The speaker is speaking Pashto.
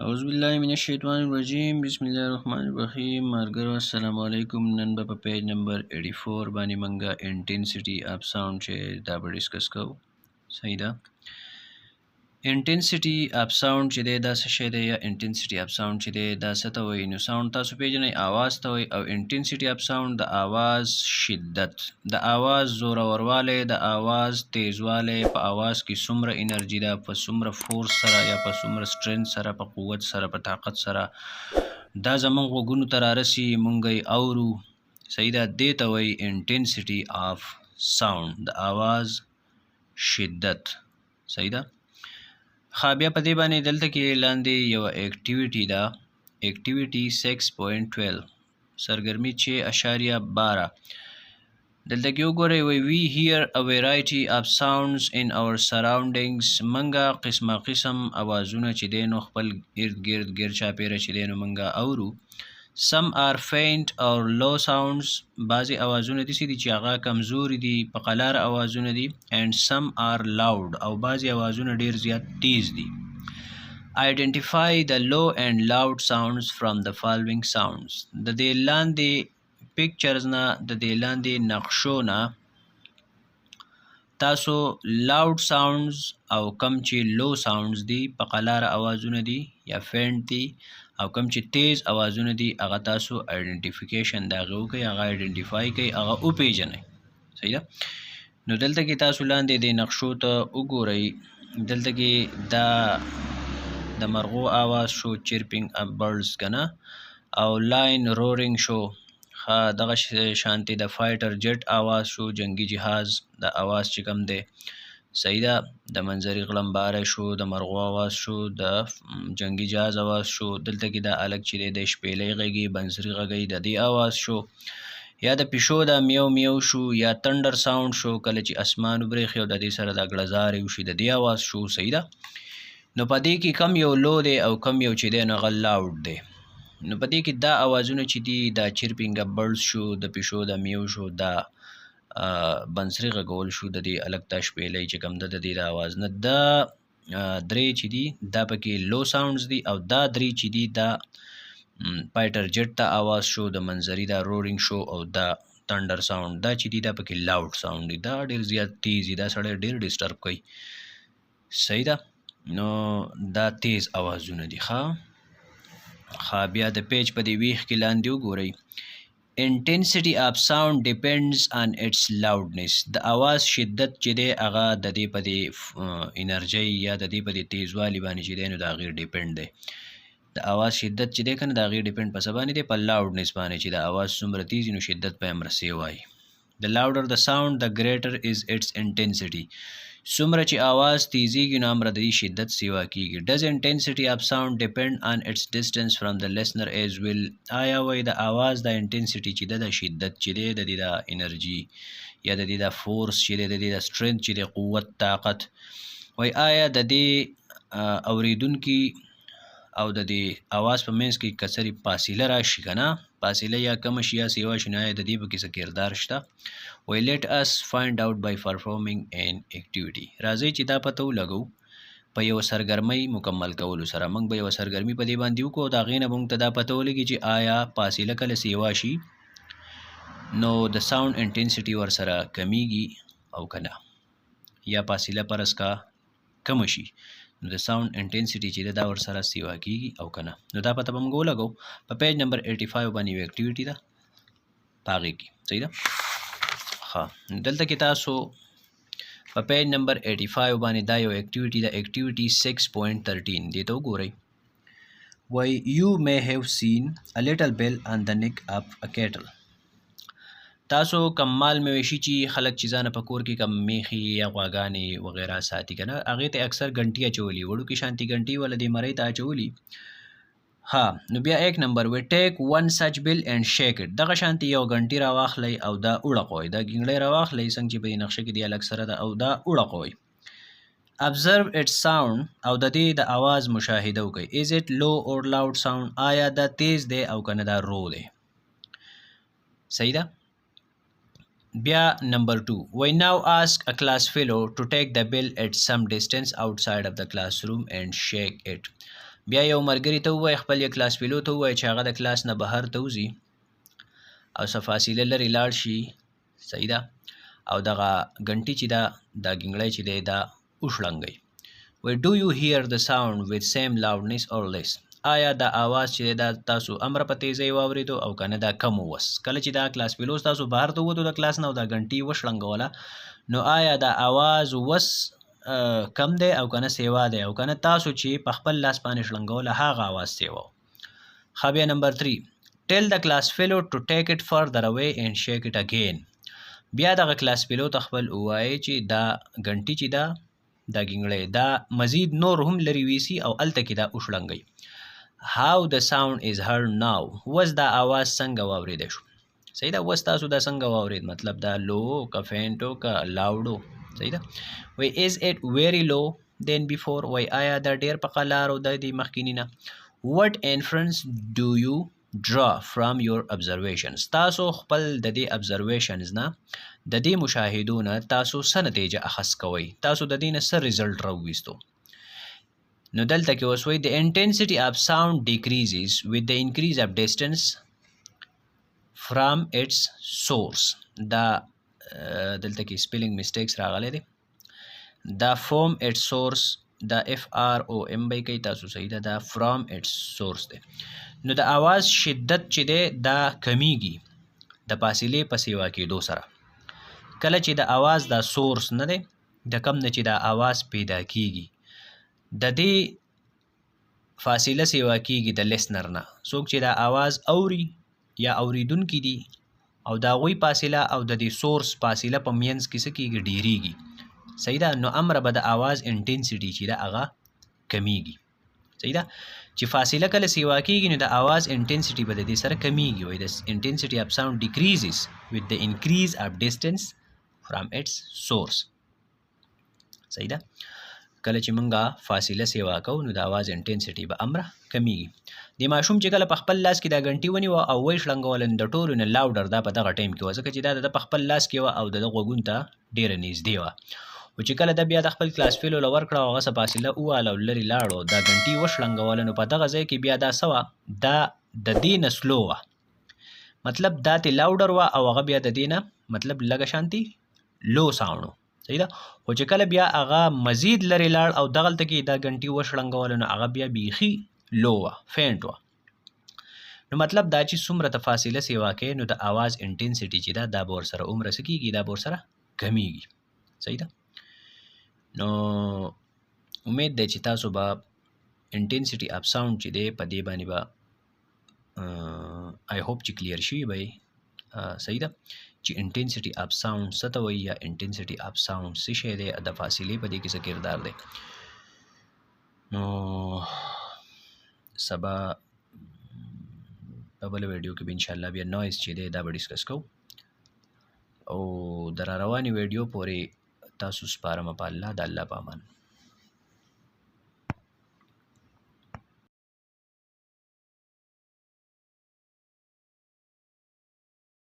اعوذ بالله من الشیطان الرجیم بسم الله الرحمن الرحیم مارګرو السلام علیکم نن په پیج نمبر 84 باندې منګه انټنسټي اف ساوند چې دا به ډیسکس کوو صحیح ده انټنسټي اف ساوند چې دا څه شی دی یا انټنسټي اف ساوند چې دا څه ته وایي نو ساوند تاسو پیژنئ आवाज ته وایي او انټنسټي اف ساوند د आवाज شدت د आवाज زوروروالی د आवाज تیزوالی په आवाज کې څومره انرژي ده په څومره فورس سره یا په څومره سټرنث سره په قوت سره په طاقت سره دا زمونږ غوږونو ته رارسي مونږ یې اورو صحیح ده دې ته وایي انټنسټي اف ساوند د आवाज شدت صحیح ده بیا په دې باندې دلته کې لاندې یو اکټیویټي ده اکټیویټي 6.12 سرګرمی 6.12 دلته کې وګورئ we hear a variety of sounds in our surroundings منګه قسم اوازونه چې دی نو خپل ارد ګرد چاپیره چې دی نو منګه اورو some are faint or low sounds بعضی اوازونه دي چې هغه کمزوري دي په قلار اوازونه دي and some are loud او بعضی اوازونه ډیر زیات تیز دي identify the low and loud sounds from the following sounds د دې لاندې pictures نه د دې لاندې نقشو نه تاسو loud sounds او کم چې low sounds دي په قلار اوازونه دي یا faint دي او کم چې تیز اوازونه دي هغه تاسو آئیډنټیفیکیشن د هغه وکړئ هغه آئیډنټیفای کړئ هغه وپیژنئ صحیح ده نو دلته کې تاسو لاندې د نقشو ته وګورئ دلته کې دا د مرغو आवाज شو چیرپینګ اپ برډز کنه او لاین رورینګ شو دغه شانتي د فایټر جیټ आवाज شو جنگي جهاز د आवाज چې کم دی صحیح ده د منظري غلمباره شو د مرغو आवाज شو د جنگي جهاز आवाज شو دلته کې د الګ چې د شپېلې غږی بنسري غږی د دې आवाज شو یا د پښو د میو میو شو یا تندر ساوند شو کله چې اسمان وبرېخي او د دې سره د غړزاري وشي د دې आवाज شو صحیح ده نو پدې کې کم یو لو دی او کم یو چې دی نه لاود دی نو پدې کې دا اوازونه چې دي دا چیرپینګ اپ برډز شو د پښو د میو شو دا بنسري غږول شو د دې الګ تا شپېلې چې کم د دې د आवाज نه دا درې چې دي دا پکې لو ساوندز دي او دا درې چې دي دا فایټر جیټ ته आवाज شو د منظري دا رورینګ شو او دا تندر ساوند دا چې دي دا پکې لاود ساوند دي دا ډیر زیات تیز دي دا سړی ډیر ډیسټرب کوي صحیح ده نو دا تیز اوازونه دي بیا د پیج په دی ویخ کې لاندې وګورئ intensity of sound depends on its loudness د आवाज شدت چې دی هغه د دې په دی انرژي یا د دې په دی تیزوالي باندې چې دی نو دا غیر ډیپند دی د आवाज شدت چې دی کنه دا غیر ډیپند په سبا نه دی په لاودنس باندې چې د आवाज څومره تیز نو شدت په امر سی وای the louder the sound the greater is its intensity څومره چې आवाज تیزیږي نو امر د شدت سیوا کیږي does intensity of sound depend on its distance from the listener as well آیا وای د आवाज د انټنسټي چې د شدت چې د دې د انرژي یا د دې د فورس چې د دې د strength چې د قوت طاقت وای آیا د دې اوریدونکو او د دې आवाज په منځ کې کسري فاصله راشي کنه فاصله یا کم شي یا سیوا شنه د دې په کې څه کردار شته وای let us find out by performing an activity راځي چې دا پته ولګو په یو سرګرمۍ مکمل کولو سره موږ به یو سرګرمي په دې باندې وکړو دا غینه موږ ته دا پته ولګي چې آیا فاصله کله سیوا شي نو د ساوند انټنسټي ور سره کمیږي او کنه یا فاصله پرس کا کم شي نو د ساوند انټنسټي چې دا ور سره سیوا کیږي او کنه نو دا پته موږ ولګو په پیج نمبر 85 باندې یو اکټیویټي ده پاږي کی صحیح ده دلته کې تاسو په پیج نمبر 85 باندې دا یو اکټیویټي ده اکټیویټي 6.13 دې ته وګورئ why you may have seen a little bell on the neck of a kettle تاسو کمال مویشي چې خلک چې ځانه په کور کې کم میخي یا غواګانې وغیرہ ساتي کنه هغه ته اکثر غنټي اچولي وړو کې شانتي غنټي ول دې مړی ته اچولي نو بیا ایک نمبر we take one such bill and shake it دغه شانتي یو غنټي را واخلي او دا وړقوي دا ګنګړې را واخلي څنګه چې په نقشه کې دی الګ سره دا او دا وړقوي observe its sound او د دې د आवाज مشاهده وکړئ is it low or loud sound آیا دا تیز دی او کنه دا رو دی صحیح ده بیا نمبر 2 we now ask a class fellow to take the bell at some distance outside of the classroom and shake it بیا یو ملګري ته ووایي خپل یو کلاس فیلو ته ووایي چې هغه د کلاس نه بهر ته وځي او څه فاصله لرې لاړ شي، صحیح ده، او دغه ګنټي چې دا ګنګړی چې دی دا وشړنګوي. وایي do you hear the sound with same loudness or less؟ آیا دا आवाज چې دا تاسو امر په تیزۍ واورېدو او کنه دا کم وس؟ کله چې دا کلاس فیلو تاسو بهر ته ووتو د کلاس نه او دا ګنټي وشړنګوله، نو آیا دا आवाज وس کم دی او کنه سیوا دی، او کنه تاسو چې په خپل لاس باندې شړنګوله هغه आवाज سیوا. ښه بیا نمبر 3 tell the class fellow to take it further away and shake it again. بیا دغه کلاس فیلو ته خپل ووایي چې دا ګنټي چې دا ګنګړی دا مزید نور هم لرې ویسي او هلته کې دا وشړنګوي. how the sound is heard now؟ وس دا आवाज څنګه واورېدی شو؟ صحیح ده، وس تاسو دا څنګه واورېد، مطلب دا لو که فینټو که لاوډو، صحیح ده. وای is it very low than before؟ وای آیا دا ډېر په قلارو د دې مخکینی نه؟ what inference do you draw from your observations؟ تاسو خپل د دې observations نه د دې مشاهدو نه تاسو څه نتیجه اخذ کوئ، تاسو د دې نه څه ریزلټ راوویستو؟ نو دلته کې اوس وایي the intensity of sound decreases with the increase of distance from its source. دا دلته کې spelling mistakes راغلی دی، دا from its source دا FROM به کوي تاسو، صحیح ده، دا from its source دی. نو د आवाज شدت چې دی دا کمیږي د فاصلې په سیوا کېدو سره. کله چې د आवाज دا سورس نه دی د کم نه چې دا आवाज پیدا کېږي د دې فاصله سیوا کېږي د لیسنر نه. څوک چې دا आवाज اوري یا اوریدونکي دي او د هغوی فاصله او د دې سورس فاصله په منځ کې څه کېږي، ډیریږي، صحیح ده. نو امره به د आवाज انټنسټي چې ده هغه کمیږي، صحیح ده. چې فاصله کله سیوا کېږي نو د आवाज انټنسټي به د دې سره کمیږي. وایي the intensity of sound decreases with the increase of distance from its source، صحیح ده. کله چې مونږه فاصله سیوا کوو نو د आवाज انټنسټي به امره کمیږي. د ماشوم چې کله په خپل لاس کې دا ګنټي ونیوه او وی شړنګول د ټولو نه لاوډر دا په دغه ټایم کې وه، ځکه چې دا د په خپل لاس کې وه او د غوږونو ته ډېره نږدې وه. او چې کله د بیا د خپل کلاس فیلو له ورکړه او هغه څه فاصله وواله او لرې لاړو دا ګنټي وشړنګوله، نو په دغه ځای کې بیا دا څه وه، دا د دې نه سلو وه، مطلب دا ترې لاوډر وه او هغه بیا د دې نه مطلب لږه شانتي لو ساوڼ و، صحیح ده. خو چې کله بیا هغه مزید لرې لاړ او دغلته کې دا ګنټي وشړنګوله نو هغه بیا بیخي لو وه، فینټ وه. نو مطلب دا چې څومره ته فاصله سیوا کوې نو د आवाज انټنسټي چې ده دا به ورسره عمره څه کېږي، دا به ورسره کمیږي، صحیح ده. نو امید دی چې تاسو به انټنسټي اف ساوند چې دی په دې باندې به آی هوپ چې کلیر شوي به یې، صحیح ده، چې انټنسټي اف ساوند څه ته وایي یا انټنسټي اف ساوند څه شی دی، د فاصلې په دې کې څه کردار دی. نو سبا په بله ویډیو کې به انشاءالله بیا نویز چې دی دا به ډسکس کوو او د را روانې ویډیو پورې تاسو سپارم په الله، د الله په امان.